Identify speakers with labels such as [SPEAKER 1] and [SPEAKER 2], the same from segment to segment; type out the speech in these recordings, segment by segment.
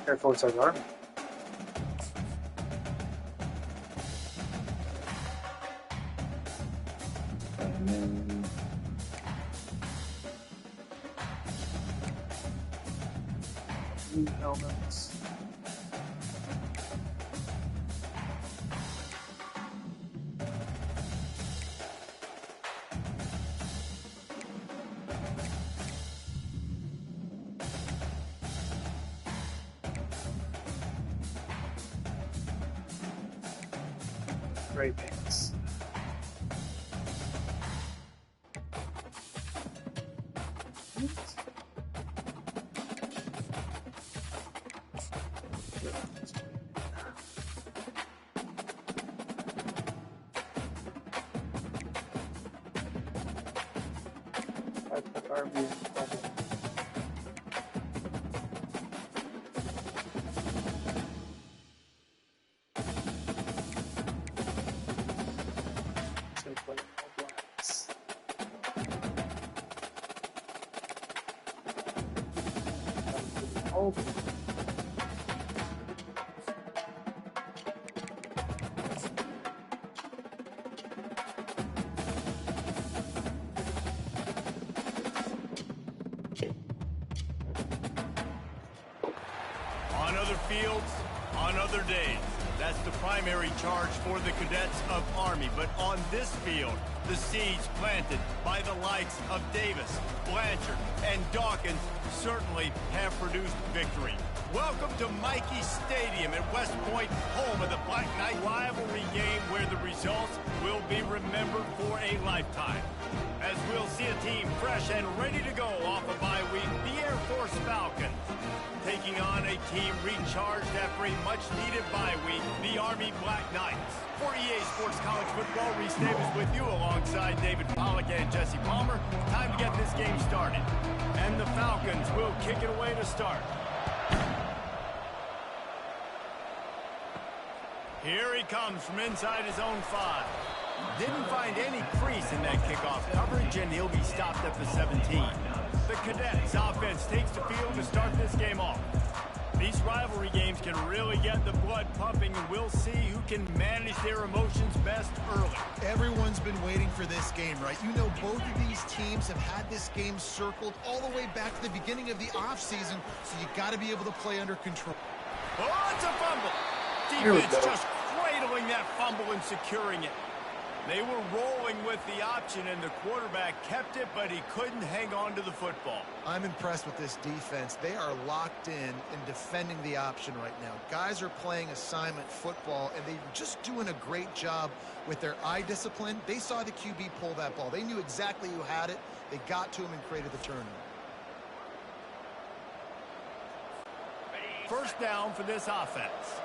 [SPEAKER 1] Careful inside the army. And then new helmets. Gray pants. Army.
[SPEAKER 2] On other fields, on other days, that's the primary charge for the cadets of Army. But on this field, the seeds planted by the likes of Davis, Blanchard, and Dawkins certainly have produced victory. Welcome to Mikey Stadium at West Point, home of the Black Knight rivalry game where the results will be remembered for a lifetime. As we'll see a team fresh and ready to go off a bye week, the Air Force Falcons taking on a team recharged after a much-needed bye week, the Army Black Knights. For EA Sports College Football, Reese Davis with you alongside David Pollack and Jesse Palmer. Time to get this game started. And the Falcons will kick it away to start. Here he comes from inside his own 5. Didn't find any crease in that kickoff coverage, and he'll be stopped at the 17. The Cadets offense takes the field to start this game off. These rivalry games can really get the blood pumping, and we'll see who can manage their emotions best early.
[SPEAKER 3] Everyone's been waiting for this game, right? You know, both of these teams have had this game circled all the way back to the beginning of the offseason, so you got to be able to play under control.
[SPEAKER 2] Oh, it's a fumble. Defense just cradling that fumble and securing it. They were rolling with the option, and the quarterback kept it, but he couldn't hang on to the football.
[SPEAKER 3] I'm impressed with this defense. They are locked in defending the option right now. Guys are playing assignment football, and they're just doing a great job with their eye discipline. They saw the QB pull that ball. They knew exactly who had it. They got to him and created the turnover.
[SPEAKER 2] First down for this offense.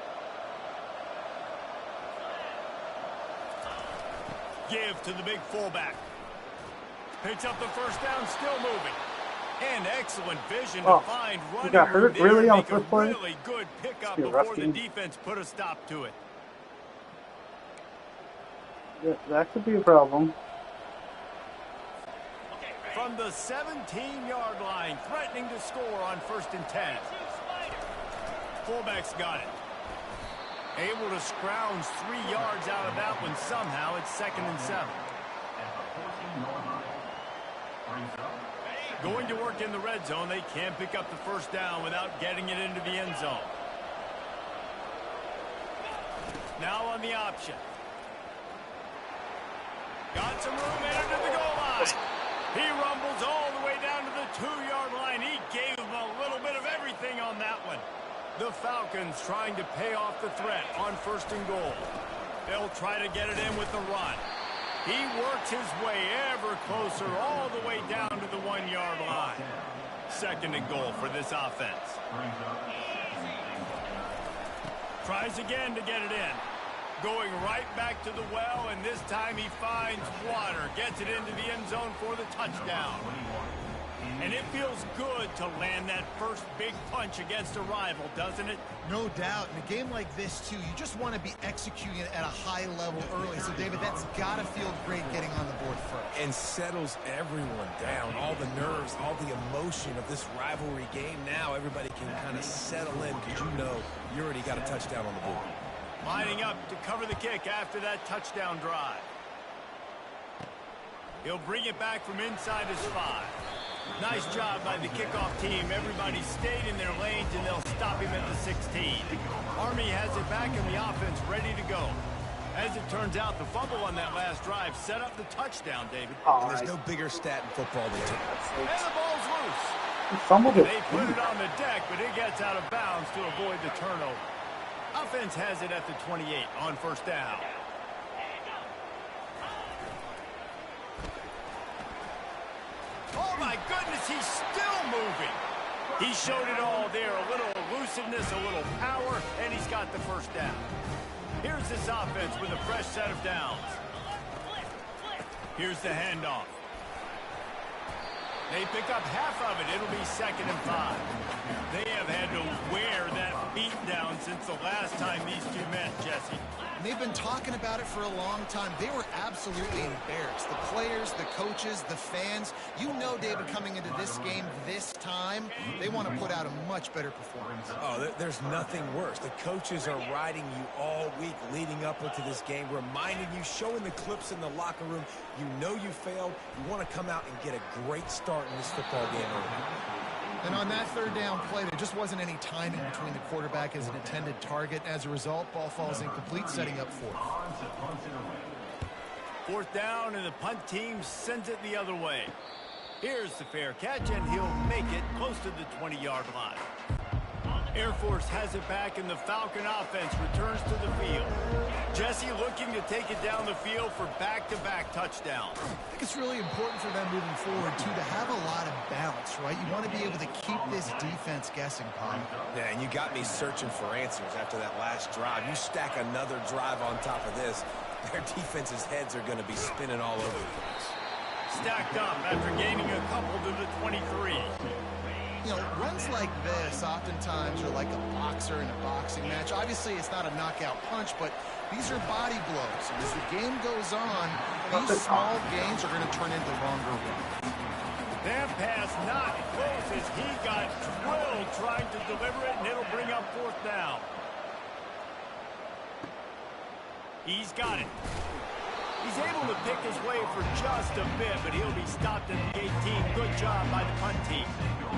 [SPEAKER 2] Give to the big fullback. Picks up the first down, still moving. And excellent vision to find running.
[SPEAKER 1] He got hurt really on the first play?
[SPEAKER 2] Really good pickup before the defense put a stop to it.
[SPEAKER 1] Yeah, that could be a problem.
[SPEAKER 2] From the 17-yard line, threatening to score on 1st and 10. Fullback's got it. Able to scrounge 3 yards out of that one somehow. It's 2nd and 7. Going to work in the red zone. They can't pick up the first down without getting it into the end zone. Now on the option. Got some room into the goal line. He rumbles all the way down to the 2-yard line. He gave him a little bit of everything on that one. The Falcons trying to pay off the threat on 1st and goal. They'll try to get it in with the run. He works his way ever closer all the way down to the 1-yard line. 2nd and goal for this offense. Tries again to get it in. Going right back to the well, and this time he finds water. Gets it into the end zone for the touchdown. And it feels good to land that first big punch against a rival, doesn't it?
[SPEAKER 3] No doubt. In a game like this, too, you just want to be executing it at a high level early. So, David, that's got to feel great getting on the board first.
[SPEAKER 4] And settles everyone down. All the nerves, all the emotion of this rivalry game. Now everybody can kind of settle in because you know you already got a touchdown on the board.
[SPEAKER 2] Lining up to cover the kick after that touchdown drive. He'll bring it back from inside his 5. Nice job by the kickoff team. Everybody stayed in their lanes, and they'll stop him at the 16. Army has it back in the offense, ready to go. As it turns out, the fumble on that last drive set up the touchdown, David.
[SPEAKER 4] And there's no bigger stat in football than that.
[SPEAKER 2] And the ball's loose.
[SPEAKER 1] He fumbled it.
[SPEAKER 2] They put it on the deck, but it gets out of bounds to avoid the turnover. Offense has it at the 28 on first down. Oh, my goodness, he's still moving. He showed it all there, a little elusiveness, a little power, and he's got the first down. Here's this offense with a fresh set of downs. Here's the handoff. They pick up half of it. It'll be 2nd and 5. They have had to wear that beat down since the last time these two met, Jesse.
[SPEAKER 3] They've been talking about it for a long time. They were absolutely embarrassed. The players, the coaches, the fans. You know, David, coming into this game this time, they want to put out a much better performance.
[SPEAKER 4] Oh, there's nothing worse. The coaches are riding you all week leading up into this game, reminding you, showing the clips in the locker room. You know you failed. You want to come out and get a great start in this football game early.
[SPEAKER 3] And on that third down play, there just wasn't any timing between the quarterback as an intended target. As a result, ball falls incomplete, setting up 4th.
[SPEAKER 2] 4th down, and the punt team sends it the other way. Here's the fair catch, and he'll make it close to the 20-yard line. Air Force has it back, and the Falcon offense returns to the field. Jesse looking to take it down the field for back-to-back touchdowns.
[SPEAKER 3] I think it's really important for them moving forward, too, to have a lot of balance, right? You want to be able to keep this defense guessing, Paul.
[SPEAKER 4] Yeah, and you got me searching for answers after that last drive. You stack another drive on top of this, their defense's heads are going to be spinning all over the place.
[SPEAKER 2] Stacked up after gaining a couple to the 23.
[SPEAKER 3] You know, runs like this oftentimes are like a boxer in a boxing match. Obviously, it's not a knockout punch, but these are body blows. And as the game goes on, these small gains are going to turn into longer runs.
[SPEAKER 2] That pass not close as he got drilled trying to deliver it, and it'll bring up 4th down. He's got it. He's able to pick his way for just a bit, but he'll be stopped at the 18. Good job by the punt team.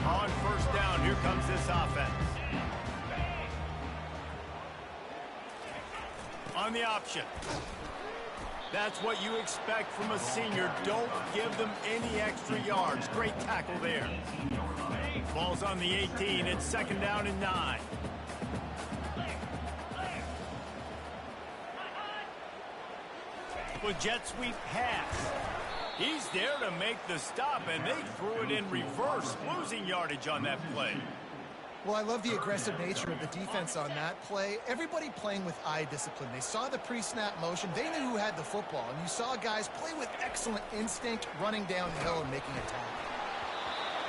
[SPEAKER 2] On first down, here comes this offense. On the option. That's what you expect from a senior. Don't give them any extra yards. Great tackle there. Ball's on the 18. It's 2nd down and 9. With jet sweep pass. He's there to make the stop, and they threw it in reverse, losing yardage on that play.
[SPEAKER 3] Well, I love the aggressive nature of the defense on that play. Everybody playing with eye discipline. They saw the pre-snap motion. They knew who had the football, and you saw guys play with excellent instinct, running downhill and making a tackle.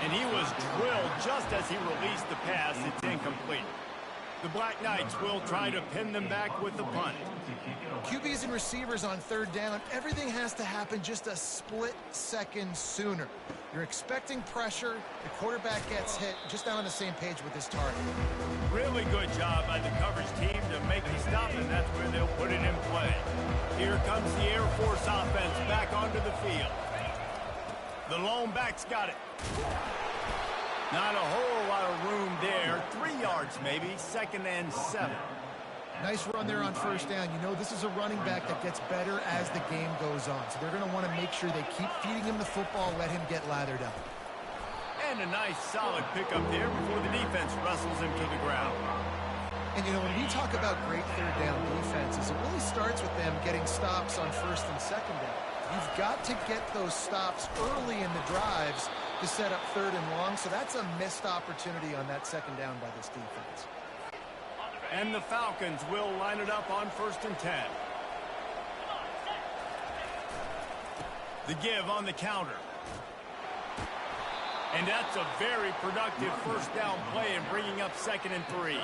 [SPEAKER 2] And he was drilled just as he released the pass. It's incomplete. The Black Knights will try to pin them back with the punt.
[SPEAKER 3] QBs and receivers on 3rd down, everything has to happen just a split second sooner. You're expecting pressure, the quarterback gets hit, just not on the same page with his target.
[SPEAKER 2] Really good job by the coverage team to make the stop, and that's where they'll put it in play. Here comes the Air Force offense back onto the field. The lone back's got it. Not a whole lot of room there. 3 yards maybe, 2nd and 7.
[SPEAKER 3] Nice run there on first down. You know this is a running back that gets better as the game goes on. So they're going to want to make sure they keep feeding him the football, let him get lathered up.
[SPEAKER 2] And a nice solid pickup there before the defense wrestles him to the ground.
[SPEAKER 3] And you know, when we talk about great third down defenses, it really starts with them getting stops on 1st and 2nd down. You've got to get those stops early in the drives to set up 3rd and long. So that's a missed opportunity on that 2nd down by this defense.
[SPEAKER 2] And the Falcons will line it up on 1st and 10. The give on the counter. And that's a very productive first down play and bringing up 2nd and 3.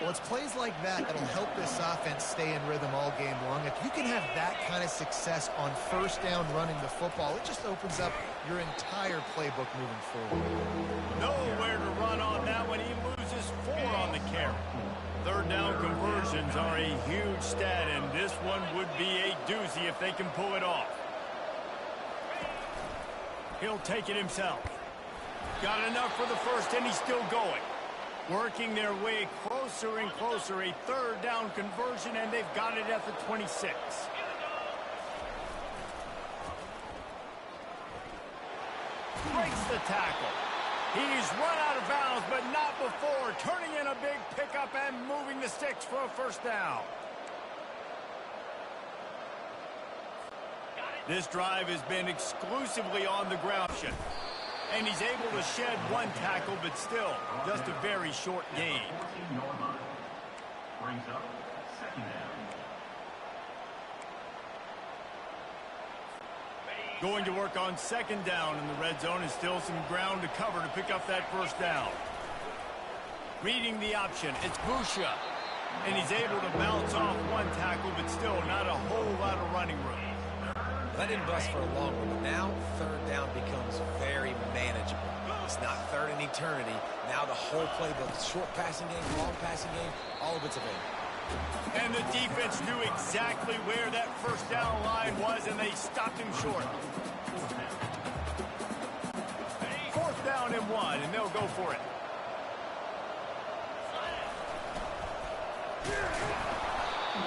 [SPEAKER 3] Well, it's plays like that that'll help this offense stay in rhythm all game long. If you can have that kind of success on first down running the football, it just opens up your entire playbook moving forward.
[SPEAKER 2] Nowhere to run on that one. He loses 4 on the carry. Third down conversions are a huge stat, and this one would be a doozy if they can pull it off. He'll take it himself. Got enough for the first, and he's still going. Working their way closer and closer. A third down conversion, and they've got it at the 26. Breaks the tackle. He's run out of bounds, but not before. Turning in a big pickup and moving the sticks for a first down. This drive has been exclusively on the ground. And he's able to shed 1 tackle, but still, just a very short gain.
[SPEAKER 5] Brings up 2nd down.
[SPEAKER 2] Going to work on 2nd down in the red zone, and still some ground to cover to pick up that first down. Reading the option, it's Busha. And he's able to bounce off 1 tackle, but still not a whole lot of running room.
[SPEAKER 4] That didn't bust for a long one, but now third down becomes very manageable. It's not third in eternity. Now the whole playbook, short passing game, long passing game, all of it's available.
[SPEAKER 2] And the defense knew exactly where that first down line was, and they stopped him short. 4th down and 1, and they'll go for it.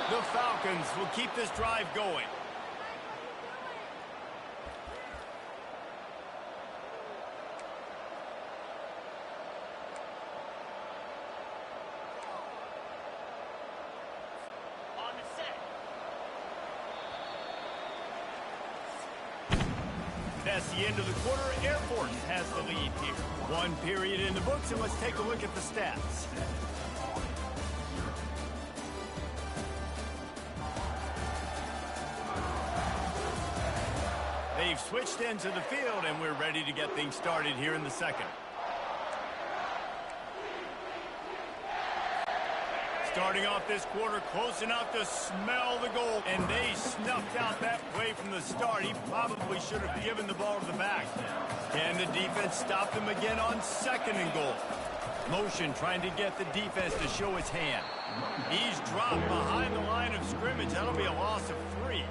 [SPEAKER 2] The Falcons will keep this drive going. That's the end of the quarter. Air Force has the lead here. 1 period in the books, and let's take a look at the stats. They've switched into the field, and we're ready to get things started here in the second. Starting off this quarter close enough to smell the goal, and they snuffed out that play from the start. He probably should have given the ball to the back. Can the defense stop them again on 2nd and goal? Motion trying to get the defense to show his hand. He's dropped behind the line of scrimmage. That'll be a loss of 3.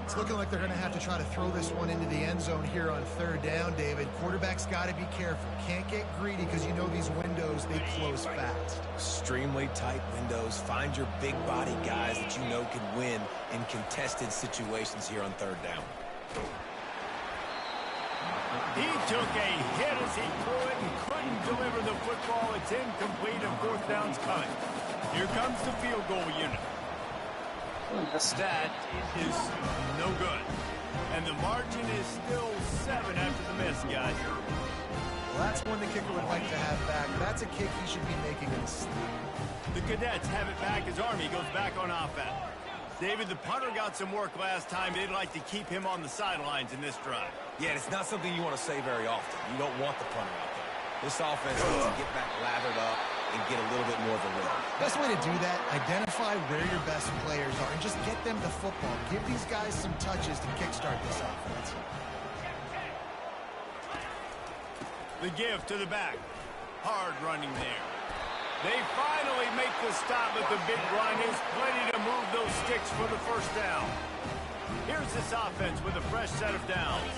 [SPEAKER 3] It's looking like they're going to have to try to throw this one into the end zone here on third down, David. Quarterback's got to be careful. Can't get greedy because you know these windows, they close fast.
[SPEAKER 4] Extremely tight windows. Find your big body guys that you know can win in contested situations here on third down.
[SPEAKER 2] He took a hit as he threw it and couldn't deliver the football. It's incomplete, and 4th down's coming. Here comes the field goal unit. That is no good. And the margin is still 7 after the miss, guys.
[SPEAKER 3] Well, that's one the kicker would like to have back. That's a kick he should be making in his sleep.
[SPEAKER 2] The Cadets have it back as Army goes back on offense. David, the punter got some work last time. They'd like to keep him on the sidelines in this drive.
[SPEAKER 4] Yeah, it's not something you want to say very often. You don't want the punter out there. This offense needs to get back lathered up and get a little bit more of a rhythm.
[SPEAKER 3] Best way to do that, identify where your best players are and just get them the football. Give these guys some touches to kickstart this offense.
[SPEAKER 2] The give to the back. Hard running there. They finally make the stop, but the big run is plenty to move those sticks for the first down. Here's this offense with a fresh set of downs.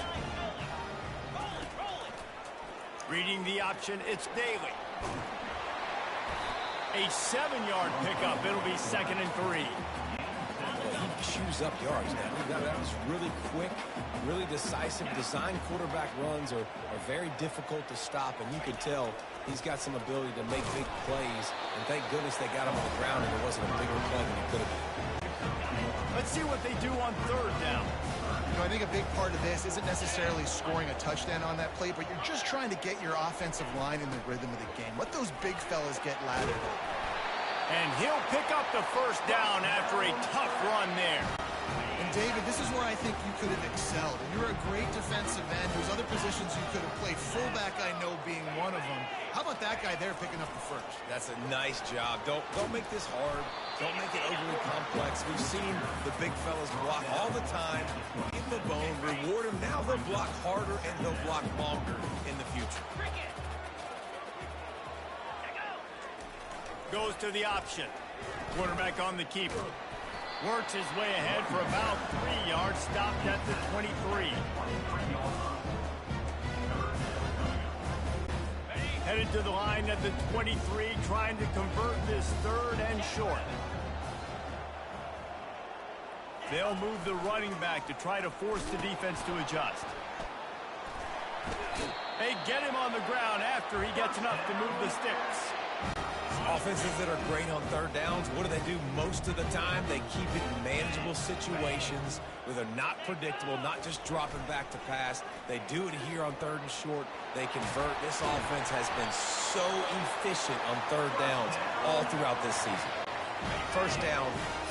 [SPEAKER 2] Reading the option, it's Daly. A 7-yard pickup. It'll be 2nd and 3.
[SPEAKER 4] He chews up yards now. That was really quick, really decisive. Design quarterback runs are very difficult to stop, and you could tell he's got some ability to make big plays. And thank goodness they got him on the ground and there wasn't a bigger play than it could have been.
[SPEAKER 2] Let's see what they do on 3rd down.
[SPEAKER 3] You know, I think a big part of this isn't necessarily scoring a touchdown on that play, but you're just trying to get your offensive line in the rhythm of the game. Let those big fellas get lathered up.
[SPEAKER 2] And he'll pick up the first down after a tough run there.
[SPEAKER 3] And David, this is where I think you could have excelled. You're a great defensive end. There's other positions you could have played. Fullback, I know, being one of them. How about that guy there picking up the first?
[SPEAKER 4] That's a nice job. Don't make this hard. Don't make it overly complex. We've seen the big fellas block all the time. Give them a bone. Reward them. Now they'll block harder and they'll block longer in the future.
[SPEAKER 2] Goes to the option. Quarterback on the keeper. Works his way ahead for about 3 yards, stopped at the 23. Headed to the line at the 23, trying to convert this third and short. They'll move the running back to try to force the defense to adjust. They get him on the ground after he gets enough to move the sticks.
[SPEAKER 4] Offenses that are great on third downs, what do? Most of the time? They keep it in manageable situations where they're not predictable, not just dropping back to pass. They do it here on third and short. They convert. This offense has been so efficient on third downs all throughout this season. First down,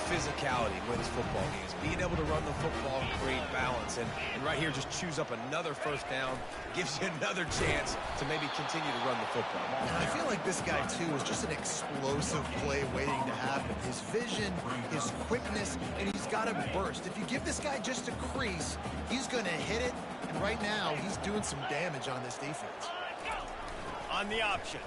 [SPEAKER 4] physicality wins football games. Being able to run the football and create balance. And right here, just choose up another first down. Gives you another chance to maybe continue to run the football.
[SPEAKER 3] And I feel like this guy, too, is just an explosive play waiting to happen. His vision, his quickness, and he's got a burst. If you give this guy just a crease, he's going to hit it. And right now, he's doing some damage on this defense.
[SPEAKER 2] On the option.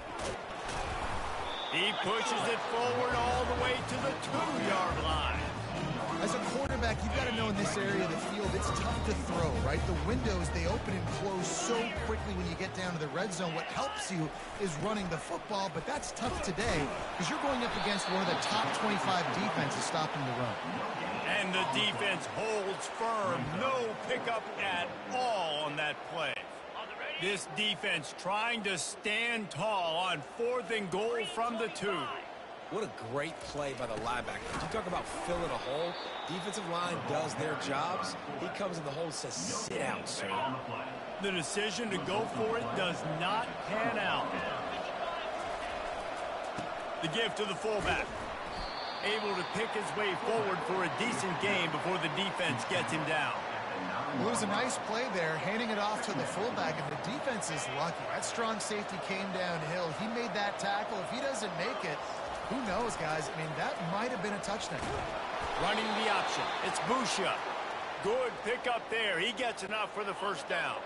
[SPEAKER 2] He pushes it forward all the way to the 2-yard line.
[SPEAKER 3] As a quarterback, you've got to know in this area of the field, it's tough to throw, right? The windows, they open and close so quickly when you get down to the red zone. What helps you is running the football, but that's tough today because you're going up against one of the top 25 defenses stopping the run.
[SPEAKER 2] And the defense holds firm. No pickup at all on that play. This defense trying to stand tall on 4th and goal from the 2.
[SPEAKER 4] What a great play by the linebacker. You talk about filling a hole. Defensive line does their jobs. He comes in the hole and says, sit out, sir.
[SPEAKER 2] The decision to go for it does not pan out. The give to the fullback. Able to pick his way forward for a decent gain before the defense gets him down.
[SPEAKER 3] Well, it was a nice play there, handing it off to the fullback, and the defense is lucky. That strong safety came downhill. He made that tackle. If he doesn't make it, who knows, guys? I mean, that might have been a touchdown.
[SPEAKER 2] Running the option. It's Busha. Good pickup there. He gets enough for the first down.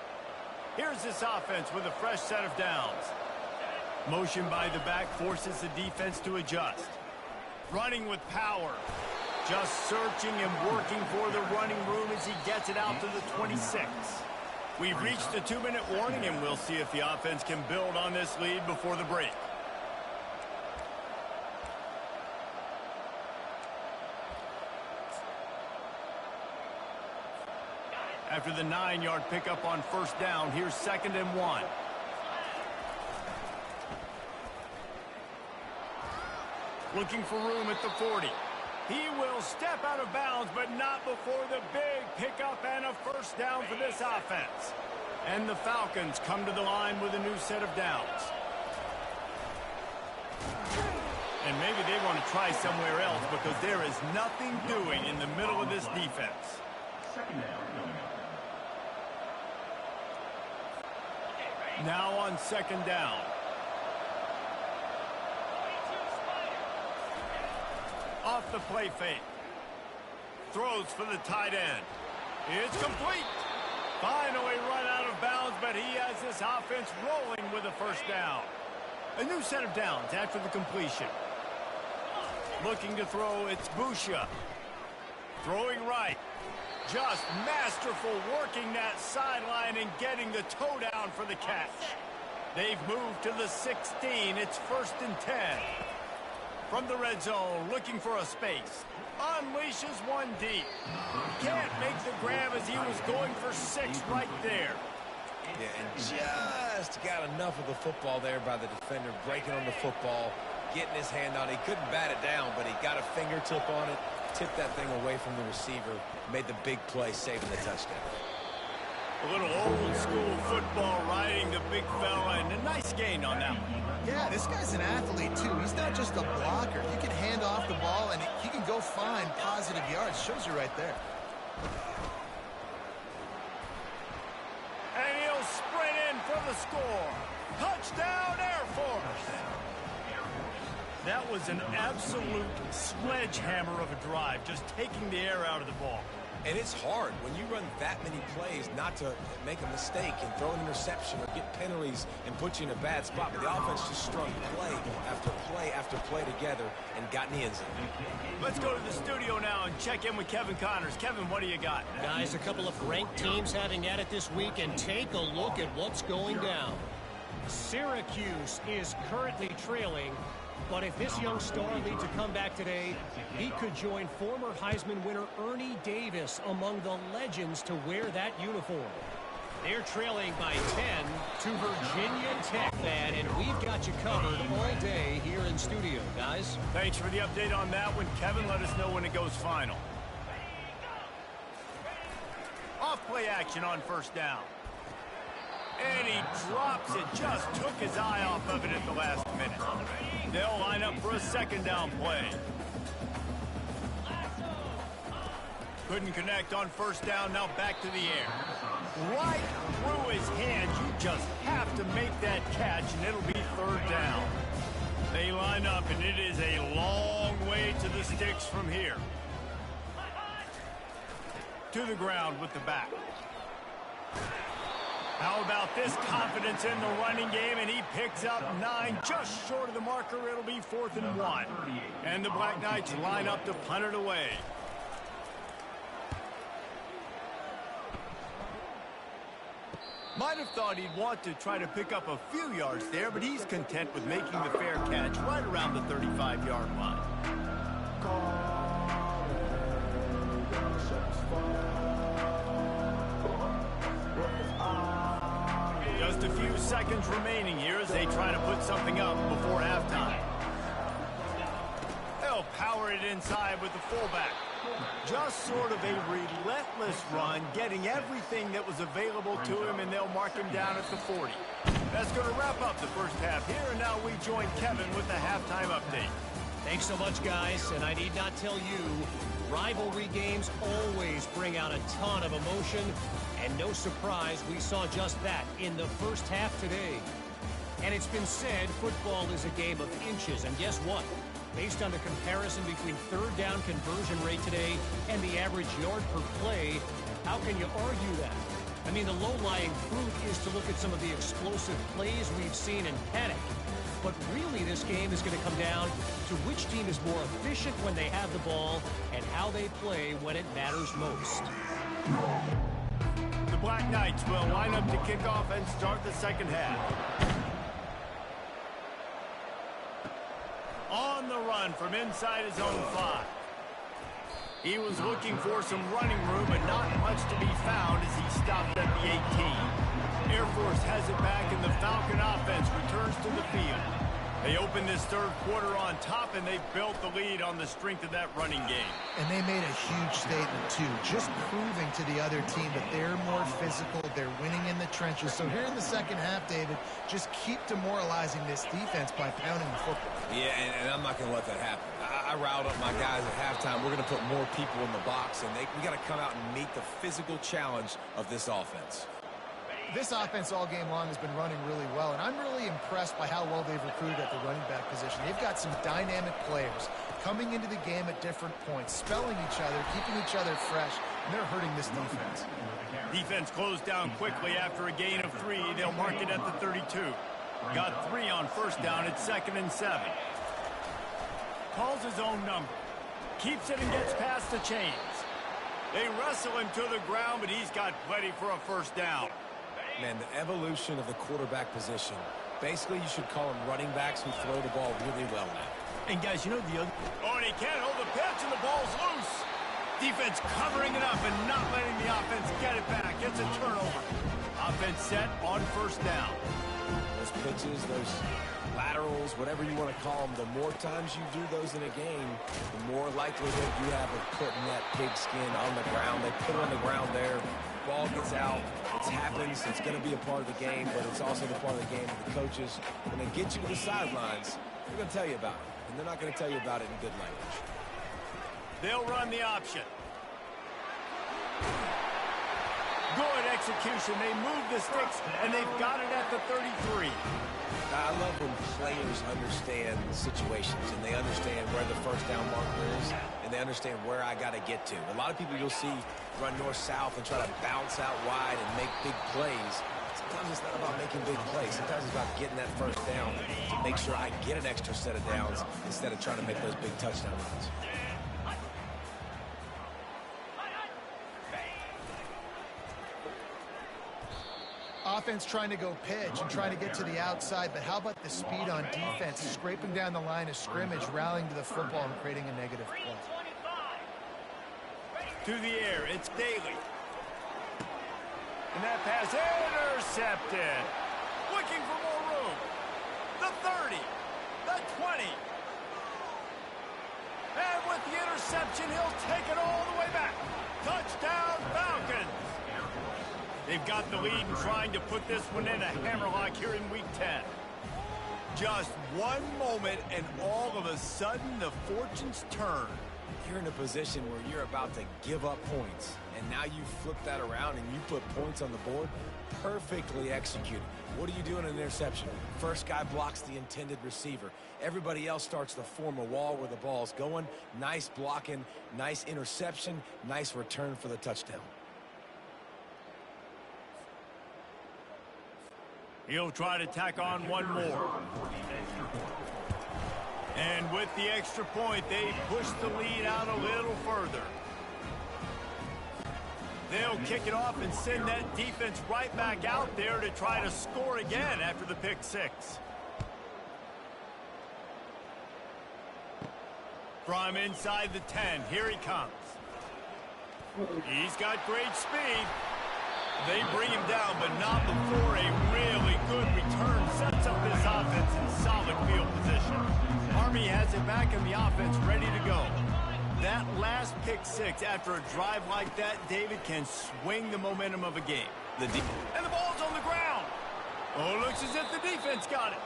[SPEAKER 2] Here's this offense with a fresh set of downs. Motion by the back forces the defense to adjust. Running with power. Just searching and working for the running room as he gets it out to the 26. We've reached the 2-minute warning, and we'll see if the offense can build on this lead before the break. After the 9-yard pickup on first down, here's 2nd and 1. Looking for room at the 40. He will step out of bounds, but not before the big pickup and a first down for this offense. And the Falcons come to the line with a new set of downs. And maybe they want to try somewhere else because there is nothing doing in the middle of this defense. Now on 2nd down. Off the play fake. Throws for the tight end. It's complete. Finally run out of bounds, but he has this offense rolling with a first down. A new set of downs after the completion. Looking to throw, it's Busha. Throwing right. Just masterful working that sideline and getting the toe down for the catch. They've moved to the 16. It's 1st and 10. From the red zone, looking for a space. Unleashes one deep. Can't make the grab as he was going for 6 right there.
[SPEAKER 4] Yeah, and just got enough of the football there by the defender, breaking on the football, getting his hand on it. He couldn't bat it down, but he got a fingertip on it, tipped that thing away from the receiver, made the big play, saving the touchdown.
[SPEAKER 2] A little old-school football riding the big fella, and a nice gain on that one.
[SPEAKER 3] Yeah, this guy's an athlete, too. He's not just a blocker. He can hand off the ball, and he can go find positive yards. Shows you right there.
[SPEAKER 2] And he'll sprint in for the score. Touchdown, Air Force. That was an absolute sledgehammer of a drive, just taking the air out of the ball.
[SPEAKER 4] And it's hard when you run that many plays not to make a mistake and throw an interception or get penalties and put you in a bad spot. But the offense just strung play after play after play together and got in the end zone.
[SPEAKER 2] Let's go to the studio now and check in with Kevin Connors. Kevin, what do you got?
[SPEAKER 6] Guys, a couple of ranked teams having at it this week, and take a look at what's going down. Syracuse is currently trailing, but if this young star leads a comeback today, he could join former Heisman winner Ernie Davis among the legends to wear that uniform. They're trailing by 10 to Virginia Tech, fan, and we've got you covered all day here in studio, guys.
[SPEAKER 2] Thanks for the update on that one, Kevin. Let us know when it goes final. Off play action on first down. And he drops it, just took his eye off of it at the last minute. They'll line up for a second down play. Couldn't connect on first down, now back to the air. Right through his hands, you just have to make that catch, and it'll be third down. They line up, and it is a long way to the sticks from here. To the ground with the back. How about this confidence in the running game, and he picks up 9, just short of the marker. It'll be 4th and 1. And the Black Knights line up to punt it away. Might have thought he'd want to try to pick up a few yards there, but he's content with making the fair catch right around the 35-yard line. Just a few seconds remaining here as they try to put something up before halftime. They'll power it inside with the fullback. Just sort of a relentless run, getting everything that was available to him, and they'll mark him down at the 40. That's going to wrap up the first half here, and now we join Kevin with the halftime update.
[SPEAKER 6] Thanks so much, guys, and I need not tell you, rivalry games always bring out a ton of emotion, and no surprise, we saw just that in the first half today. And it's been said, football is a game of inches, and guess what? Based on the comparison between third down conversion rate today and the average yard per play, how can you argue that? I mean, the low-lying fruit is to look at some of the explosive plays we've seen and panic. But really, this game is going to come down to which team is more efficient when they have the ball and how they play when it matters most.
[SPEAKER 2] The Black Knights will line up to kick off and start the second half. On the run from inside his own 5. He was looking for some running room, but not much to be found as he stopped at the 18. Air Force has it back, and the Falcon offense returns to the field. They opened this third quarter on top, and they built the lead on the strength of that running game.
[SPEAKER 3] And they made a huge statement, too, just proving to the other team that they're more physical, they're winning in the trenches. So here in the second half, David, just keep demoralizing this defense by pounding the football.
[SPEAKER 4] Yeah, and I'm not going to let that happen. I riled up my guys at halftime. We're going to put more people in the box, and we got to come out and meet the physical challenge of this offense.
[SPEAKER 3] This offense all game long has been running really well, and I'm really impressed by how well they've recruited at the running back position. They've got some dynamic players coming into the game at different points, spelling each other, keeping each other fresh, and they're hurting this defense.
[SPEAKER 2] Defense closed down quickly after a gain of 3. They'll mark it at the 32. Got 3 on first down at 2nd and 7. Calls his own number. Keeps it and gets past the chains. They wrestle him to the ground, but he's got plenty for a first down.
[SPEAKER 4] Man, the evolution of the quarterback position. Basically, you should call them running backs who throw the ball really well now.
[SPEAKER 2] And guys, you know the other... Oh, and he can't hold the pitch, and the ball's loose. Defense covering it up and not letting the offense get it back. It's a turnover. Offense set on first down.
[SPEAKER 4] Those pitches, those laterals, whatever you want to call them, the more times you do those in a game, the more likelihood you have of putting that pigskin on the ground. They put it on the ground there. Ball gets out. It happens. It's going to be a part of the game, but it's also the part of the game of the coaches. When they get you to the sidelines, they're going to tell you about it, and they're not going to tell you about it in good language.
[SPEAKER 2] They'll run the option. Good execution. They move the sticks, and they've got it at the 33.
[SPEAKER 4] I love when players understand situations and they understand where the first down marker is and they understand where I got to get to. A lot of people you'll see run north-south and try to bounce out wide and make big plays. Sometimes it's not about making big plays. Sometimes it's about getting that first down to make sure I get an extra set of downs instead of trying to make those big touchdown runs.
[SPEAKER 3] Offense trying to go pitch and trying to get to the outside, but how about the speed on defense, scraping down the line of scrimmage, rallying to the football and creating a negative play.
[SPEAKER 2] To the air, it's Daly. And that pass intercepted. Looking for more room. The 30, the 20. And with the interception, he'll take it all the way back. Touchdown, Falcons. They've got the lead and trying to put this one in a hammerlock here in Week 10. Just one moment, and all of a sudden, the fortunes turn.
[SPEAKER 4] You're in a position where you're about to give up points, and now you flip that around and you put points on the board. Perfectly executed. What do you do in an interception? First guy blocks the intended receiver. Everybody else starts to form a wall where the ball's going. Nice blocking, nice interception, nice return for the touchdown.
[SPEAKER 2] He'll try to tack on one more. And with the extra point, they push the lead out a little further. They'll kick it off and send that defense right back out there to try to score again after the pick six. From inside the 10, here he comes. He's got great speed. They bring him down, but not before a really good return sets up this offense in solid field position. Army has it back in the offense, ready to go. That last pick six after a drive like that, David, can swing the momentum of a game. And the ball's on the ground. Oh, it looks as if the defense got it.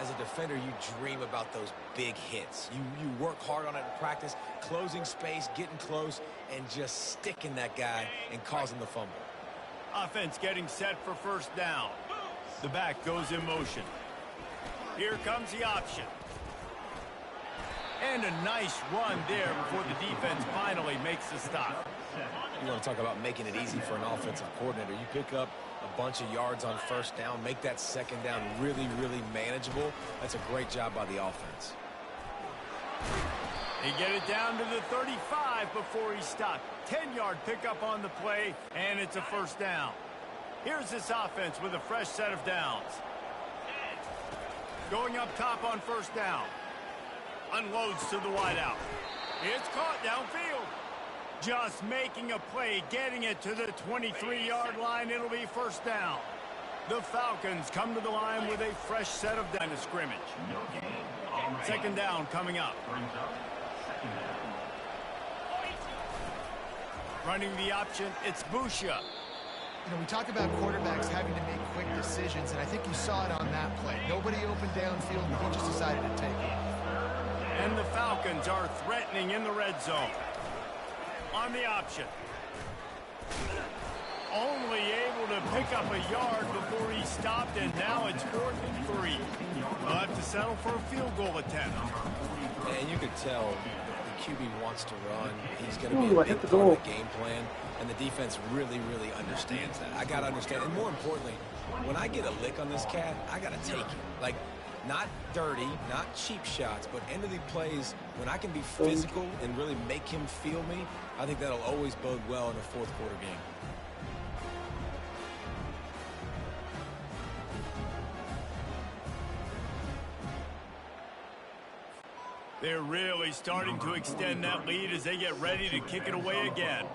[SPEAKER 4] As a defender, you dream about those big hits. You work hard on it in practice, closing space, getting close, and just sticking that guy and causing the fumble.
[SPEAKER 2] Offense getting set for first down. The back goes in motion. Here comes the option. And a nice run there before the defense finally makes the stop.
[SPEAKER 4] You want to talk about making it easy for an offensive coordinator. You pick up a bunch of yards on first down, make that second down really, really manageable. That's a great job by the offense.
[SPEAKER 2] He get it down to the 35 before he stopped. 10-yard pickup on the play, and it's a first down. Here's this offense with a fresh set of downs. Going up top on first down. Unloads to the wideout. It's caught downfield. Just making a play, getting it to the 23-yard line. It'll be first down. The Falcons come to the line with a fresh set of down to scrimmage. Second down coming up. Running the option, it's Busha.
[SPEAKER 3] You know, we talked about quarterbacks having to make quick decisions, and I think you saw it on that play. Nobody opened downfield, and he just decided to take it.
[SPEAKER 2] And the Falcons are threatening in the red zone. On the option. Only able to pick up a yard before he stopped, and now it's 4th and 3. They'll have to settle for a field goal attempt.
[SPEAKER 4] And you could tell the QB wants to run. He's going to be a big part of the game plan, and the defense really, really understands that. I got to understand, and more importantly, when I get a lick on this cat, I got to take it. Like, not dirty, not cheap shots, but end of the plays, when I can be physical and really make him feel me, I think that'll always bode well in a fourth quarter game.
[SPEAKER 2] They're really starting to extend that lead as they get ready to kick it away again.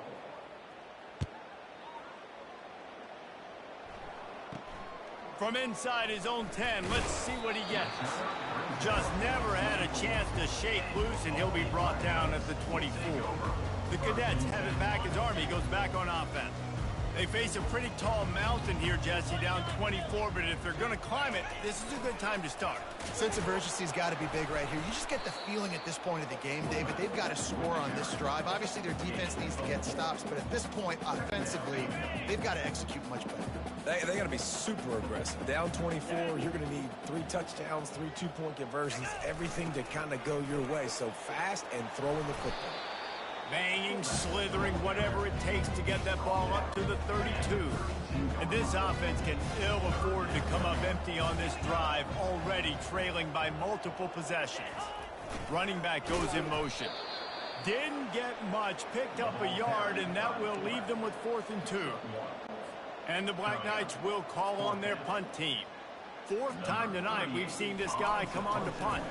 [SPEAKER 2] From inside his own 10, let's see what he gets. Just never had a chance to shake loose, and he'll be brought down at the 24. The Cadets have it back as Army goes back on offense. They face a pretty tall mountain here, Jesse, down 24, but if they're going to climb it, this is a good time to start.
[SPEAKER 3] Sense of urgency's got to be big right here. You just get the feeling at this point of the game, David, they've got to score on this drive. Obviously, their defense needs to get stops, but at this point, offensively, they've got to execute much better.
[SPEAKER 4] They got to be super aggressive. Down 24, you're going to need 3 touchdowns, 3 two-point conversions, everything to kind of go your way. So fast and throwing the football.
[SPEAKER 2] Banging, slithering, whatever it takes to get that ball up to the 32. And this offense can ill afford to come up empty on this drive, already trailing by multiple possessions. Running back goes in motion. Didn't get much, picked up a yard, and that will leave them with 4th and 2. And the Black Knights will call on their punt team. 4th time tonight we've seen this guy come on to punt.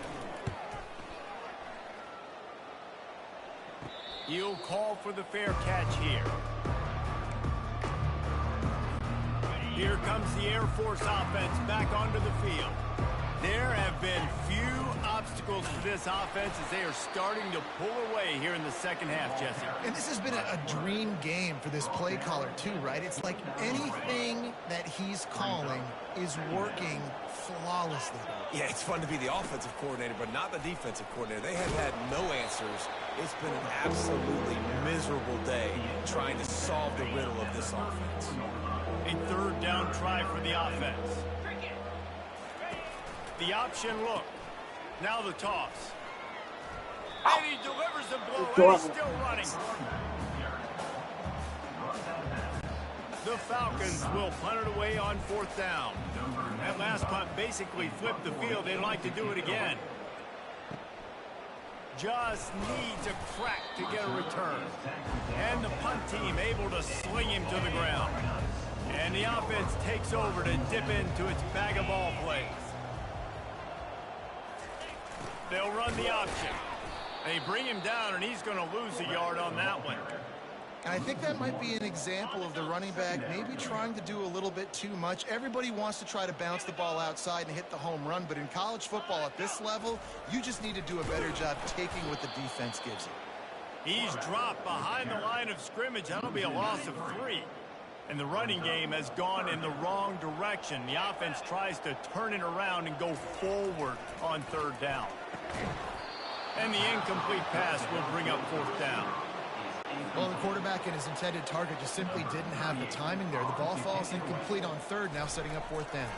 [SPEAKER 2] He'll call for the fair catch here. Here comes the Air Force offense back onto the field. There have been few obstacles to this offense as they are starting to pull away here in the second half, Jesse.
[SPEAKER 3] And this has been a dream game for this play caller, too, right? It's like anything that he's calling is working flawlessly.
[SPEAKER 4] Yeah, it's fun to be the offensive coordinator, but not the defensive coordinator. They have had no answers. It's been an absolutely miserable day trying to solve the riddle of this offense.
[SPEAKER 2] A 3rd down try for the offense. The option look. Now the toss. And he delivers the blow, and he's still running. The Falcons will punt it away on 4th down. That last punt basically flipped the field. They'd like to do it again. Just needs a crack to get a return. And the punt team able to sling him to the ground. And the offense takes over to dip into its bag of ball plays. They'll run the option. They bring him down, and he's going to lose a yard on that one.
[SPEAKER 3] And I think that might be an example of the running back maybe trying to do a little bit too much. Everybody wants to try to bounce the ball outside and hit the home run, but in college football at this level, you just need to do a better job taking what the defense gives you.
[SPEAKER 2] He's dropped behind the line of scrimmage. That'll be a loss of 3. And the running game has gone in the wrong direction. The offense tries to turn it around and go forward on 3rd down. And the incomplete pass will bring up 4th down.
[SPEAKER 3] Well, the quarterback and his intended target just simply didn't have the timing there. The ball falls incomplete on 3rd, now setting up 4th down.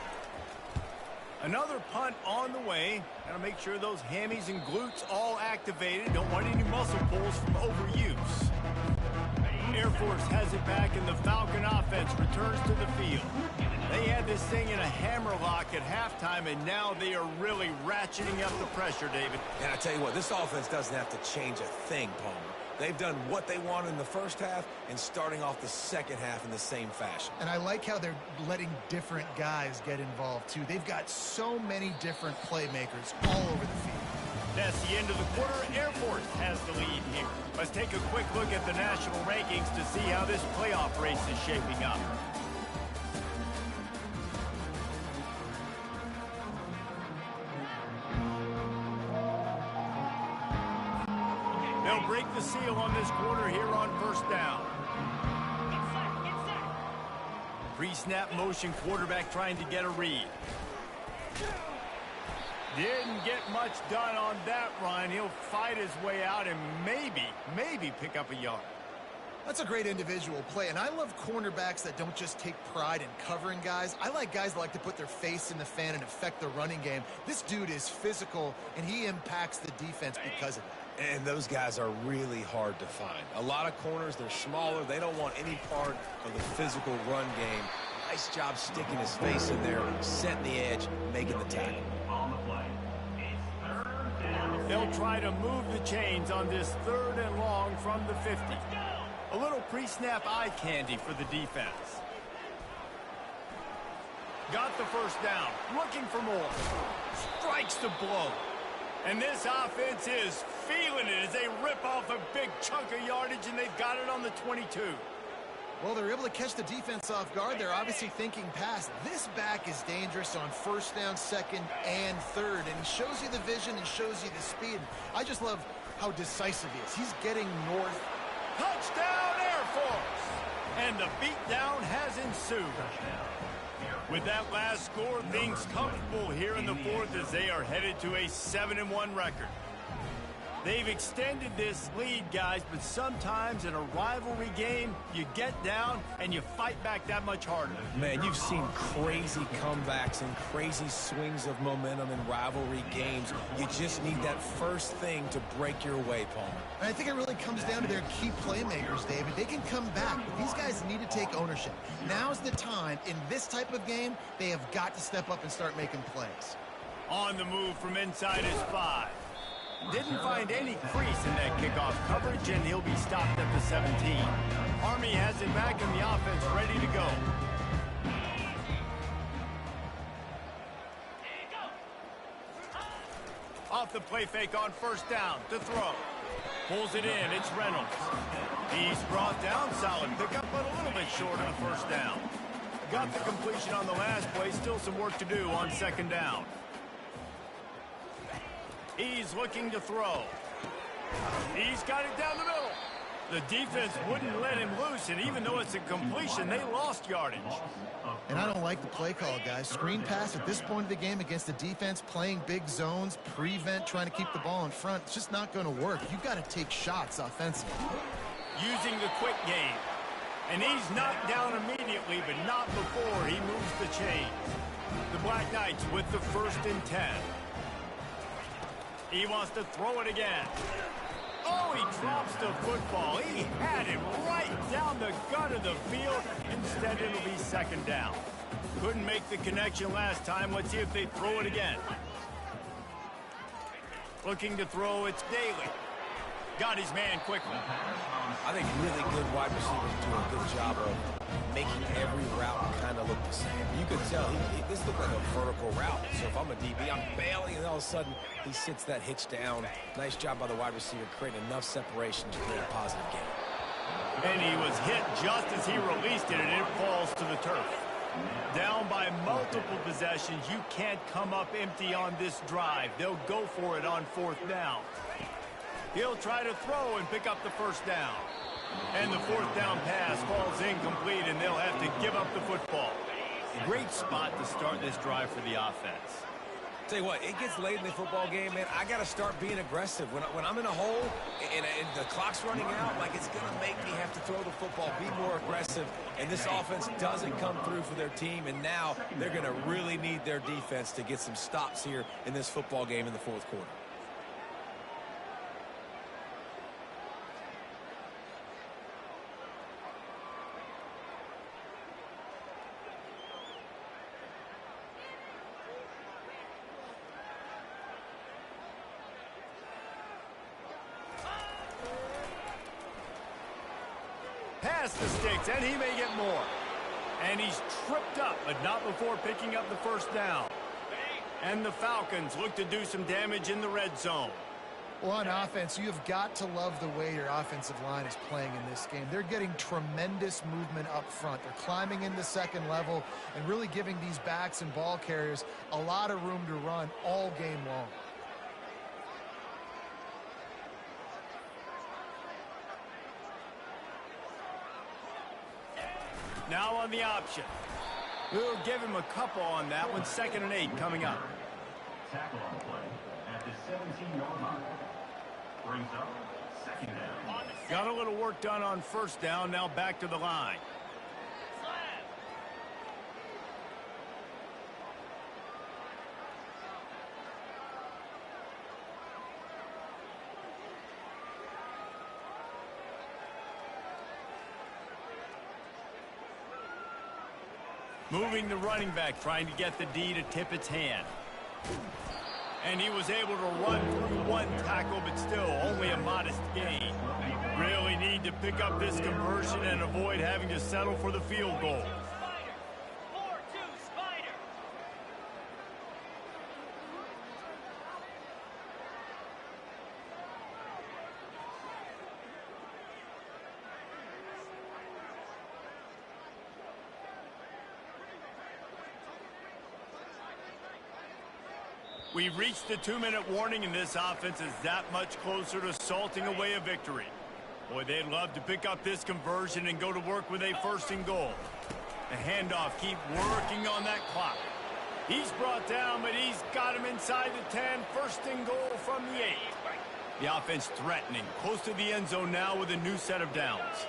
[SPEAKER 2] Another punt on the way. Got to make sure those hammies and glutes all activated. Don't want any muscle pulls from overuse. Air Force has it back, and the Falcon offense returns to the field. They had this thing in a hammerlock at halftime, and now they are really ratcheting up the pressure, David.
[SPEAKER 4] And I tell you what, this offense doesn't have to change a thing, Palmer. They've done what they wanted in the first half and starting off the second half in the same fashion.
[SPEAKER 3] And I like how they're letting different guys get involved, too. They've got so many different playmakers all over the field.
[SPEAKER 2] That's the end of the quarter. Air Force has the lead here. Let's take a quick look at the national rankings to see how this playoff race is shaping up. They'll break the seal on this quarter here on 1st down. Pre-snap motion, quarterback trying to get a read. Didn't get much done on that run. He'll fight his way out and maybe pick up a yard.
[SPEAKER 3] That's a great individual play, and I love cornerbacks that don't just take pride in covering guys. I like guys that like to put their face in the fan and affect the running game. This dude is physical, and he impacts the defense because of it.
[SPEAKER 4] And those guys are really hard to find. A lot of corners, they're smaller. They don't want any part of the physical run game. Nice job sticking his face in there, setting the edge, making the tackle.
[SPEAKER 2] They'll try to move the chains on this 3rd and long from the 50. A little pre-snap eye candy for the defense. Got the 1st down, looking for more. Strikes the blow. And this offense is feeling it as they rip off a big chunk of yardage, and they've got it on the 22.
[SPEAKER 3] Well, they're able to catch the defense off guard. They're obviously thinking pass. This back is dangerous on 1st down, 2nd, and 3rd. And he shows you the vision and shows you the speed. I just love how decisive he is. He's getting north.
[SPEAKER 2] Touchdown, Air Force! And the beatdown has ensued. With that last score, things comfortable here in the fourth as they are headed to a 7-1 record. They've extended this lead, guys, but sometimes in a rivalry game, you get down and you fight back that much harder.
[SPEAKER 4] Man, you've seen crazy comebacks and crazy swings of momentum in rivalry games. You just need that first thing to break your way, Palmer.
[SPEAKER 3] And I think it really comes down to their key playmakers, David. They can come back, but these guys need to take ownership. Now's the time. In this type of game, they have got to step up and start making plays.
[SPEAKER 2] On the move from inside his 5. Didn't find any crease in that kickoff coverage, and he'll be stopped at the 17. Army has it back in the offense, ready to go. Off the play fake on first down to throw. Pulls it in, it's Reynolds. He's brought down, solid pickup, but a little bit short of the first down. Got the completion on the last play, still some work to do on second down. He's looking to throw. He's got it down the middle. The defense wouldn't let him loose, and even though it's a completion, they lost yardage.
[SPEAKER 3] And I don't like the play call, guys. Screen pass at this point of the game against the defense, playing big zones, prevent, trying to keep the ball in front. It's just not going to work. You've got to take shots offensively.
[SPEAKER 2] Using the quick game. And he's knocked down immediately, but not before he moves the chain. The Black Knights with the 1st and 10. He wants to throw it again. Oh, he drops the football. He had it right down the gut of the field. Instead, it'll be second down. Couldn't make the connection last time. Let's see if they throw it again. Looking to throw, it's Daly. Got his man quickly.
[SPEAKER 4] I think really good wide receivers do a good job of making every route kind of look the same. You could tell this looked like a vertical route. So if I'm a DB, I'm bailing, and all of a sudden he sits that hitch down. Nice job by the wide receiver creating enough separation to create a positive game.
[SPEAKER 2] And he was hit just as he released it, and it falls to the turf. Down by multiple possessions, you can't come up empty on this drive. They'll go for it on 4th down. He'll try to throw and pick up the first down. And the 4th down pass falls incomplete, and they'll have to give up the football. Great spot to start this drive for the offense.
[SPEAKER 4] Tell you what, it gets late in the football game, man. I got to start being aggressive. When I'm in a hole and the clock's running out, like it's going to make me have to throw the football, be more aggressive. And this offense doesn't come through for their team, and now they're going to really need their defense to get some stops here in this football game in the 4th quarter.
[SPEAKER 2] Past the sticks, and he may get more. And he's tripped up, but not before picking up the first down. And the Falcons look to do some damage in the red zone.
[SPEAKER 3] Well, on offense, you've got to love the way your offensive line is playing in this game. They're getting tremendous movement up front. They're climbing into second level and really giving these backs and ball carriers a lot of room to run all game long.
[SPEAKER 2] Now on the option. We'll give him a couple on that one. 2nd and 8 coming up.
[SPEAKER 5] Tackle on the play at the 17-yard line. Brings up 2nd down.
[SPEAKER 2] Got a little work done on 1st down. Now back to the line. Moving the running back, trying to get the D to tip its hand. And he was able to run through one tackle, but still only a modest gain. Really need to pick up this conversion and avoid having to settle for the field goal. We've reached the 2-minute warning, and this offense is that much closer to salting away a victory. Boy, they'd love to pick up this conversion and go to work with a 1st and goal. The handoff, keep working on that clock. He's brought down, but he's got him inside the 10. 1st and goal from the 8. The offense threatening, close to the end zone now with a new set of downs.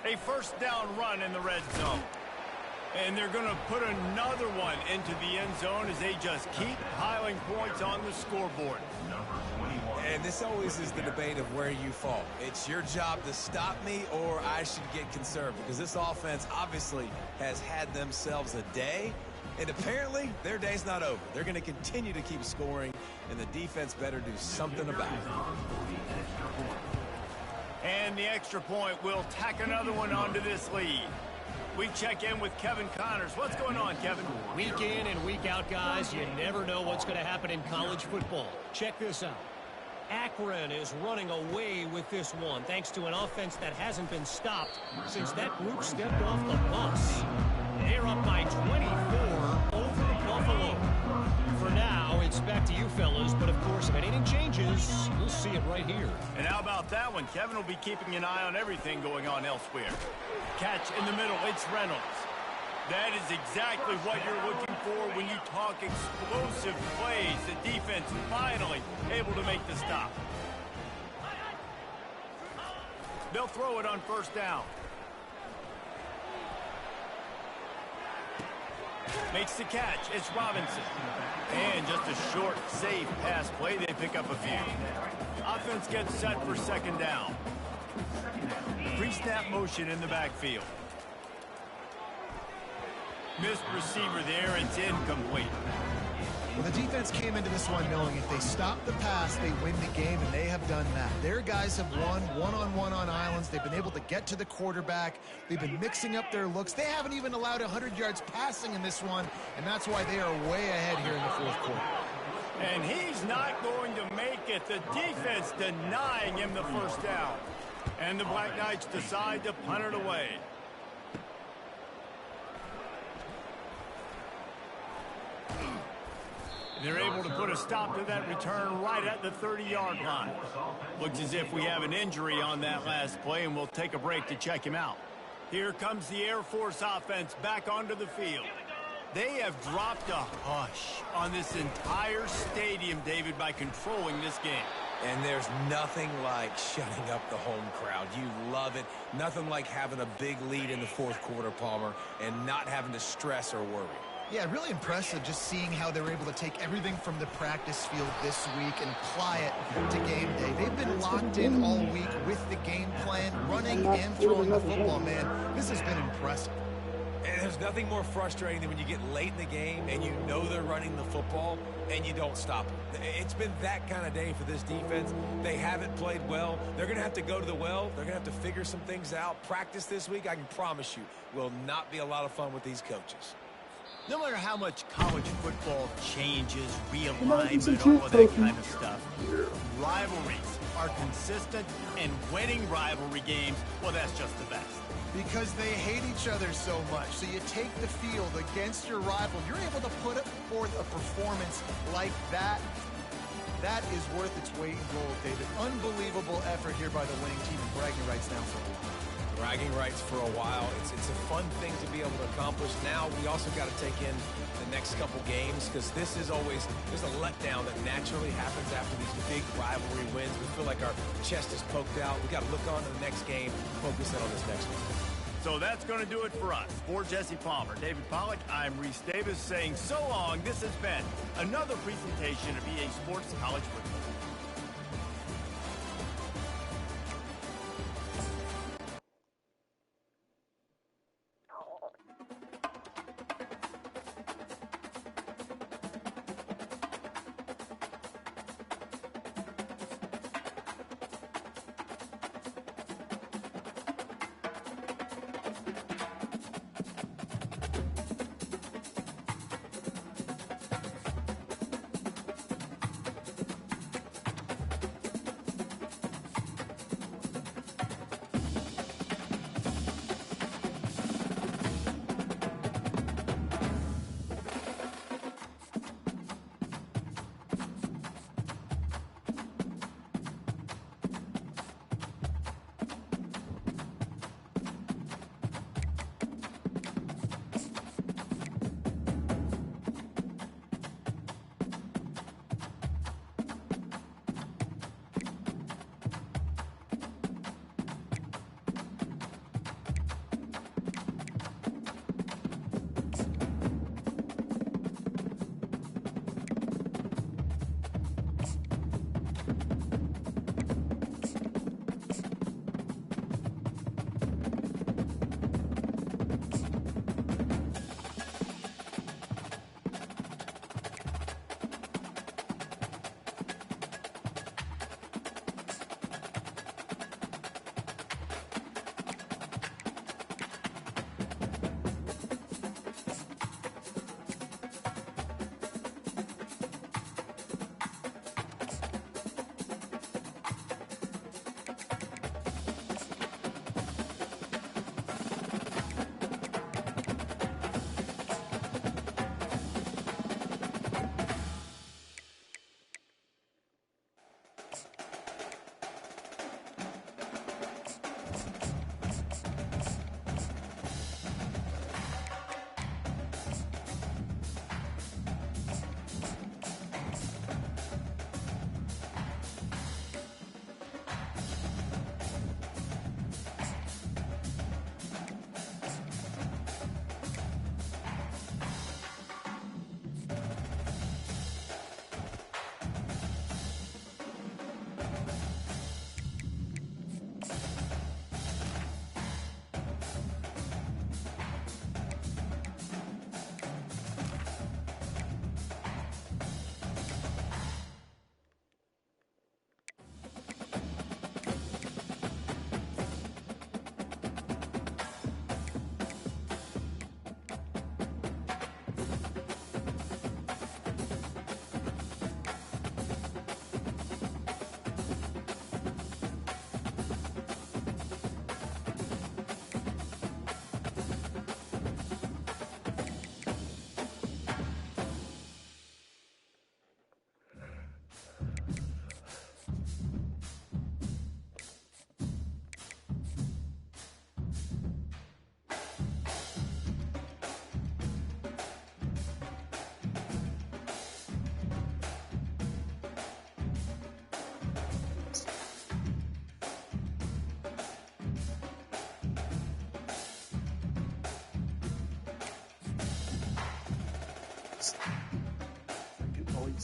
[SPEAKER 2] A 1st down run in the red zone. And they're going to put another one into the end zone as they just keep piling points on the scoreboard.
[SPEAKER 4] And this always is the debate of where you fall. It's your job to stop me or I should get conservative, because this offense obviously has had themselves a day, and apparently their day's not over. They're going to continue to keep scoring, and the defense better do something about it.
[SPEAKER 2] And the extra point will tack another one onto this lead. We check in with Kevin Connors. What's going on, Kevin?
[SPEAKER 6] Week in and week out, guys, you never know what's going to happen in college football. Check this out. Akron is running away with this one, thanks to an offense that hasn't been stopped since that group stepped off the bus. They're up by 24 over Buffalo. For now, it's back to you fellas, but of course, if anything changes, you'll see it right here.
[SPEAKER 2] And how about that one? Kevin will be keeping an eye on everything going on elsewhere. Catch in the middle, it's Reynolds. That is exactly what you're looking for when you talk explosive plays. The defense finally able to make the stop. They'll throw it on 1st down. Makes the catch. It's Robinson. And just a short, safe pass play. They pick up a few. Offense gets set for 2nd down. Pre-snap motion in the backfield. Missed receiver there. It's incomplete.
[SPEAKER 3] Well, the defense came into this one knowing if they stop the pass, they win the game, and they have done that. Their guys have won one-on-one on islands. They've been able to get to the quarterback. They've been mixing up their looks. They haven't even allowed 100 yards passing in this one, and that's why they are way ahead here in the 4th quarter.
[SPEAKER 2] And he's not going to make it. The defense denying him the 1st down. And the Black Knights decide to punt it away. They're able to put a stop to that return right at the 30-yard line. Looks as if we have an injury on that last play, and we'll take a break to check him out. Here comes the Air Force offense back onto the field. They have dropped a hush on this entire stadium, David, by controlling this game.
[SPEAKER 4] And there's nothing like shutting up the home crowd. You love it. Nothing like having a big lead in the 4th quarter, Palmer, and not having to stress or worry.
[SPEAKER 3] Yeah, really impressive just seeing how they were able to take everything from the practice field this week and apply it to game day. They've been locked in all week with the game plan, running and throwing the football, man. This has been impressive.
[SPEAKER 4] And there's nothing more frustrating than when you get late in the game and you know they're running the football and you don't stop them. It's been that kind of day for this defense. They haven't played well. They're going to have to go to the well. They're going to have to figure some things out. Practice this week, I can promise you, will not be a lot of fun with these coaches.
[SPEAKER 2] No matter how much college football changes, realignment, all of that kind of stuff, rivalries are consistent, and winning rivalry games, well, that's just the best.
[SPEAKER 3] Because they hate each other so much. So you take the field against your rival. You're able to put forth a performance like that. That is worth its weight in gold, David. Unbelievable effort here by the winning team, and bragging rights now for a while.
[SPEAKER 4] Bragging rights for a while. It's a fun thing to be able to accomplish. Now we also got to take in the next couple games, because this is always, there's a letdown that naturally happens after these big rivalry wins. We feel like our chest is poked out. We got to look on to the next game, focus in on this next one.
[SPEAKER 2] So that's going to do it for us. For Jesse Palmer, David Pollack, I'm Reese Davis saying so long. This has been another presentation of EA Sports College Football.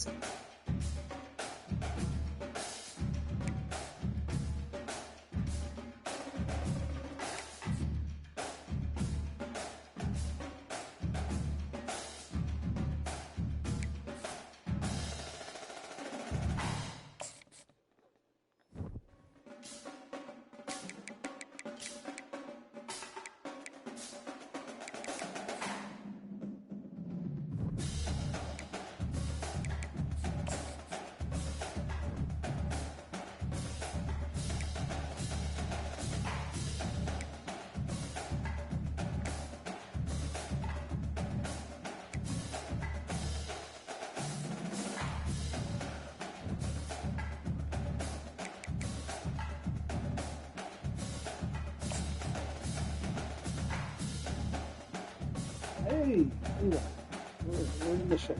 [SPEAKER 1] Hey, where's the ship?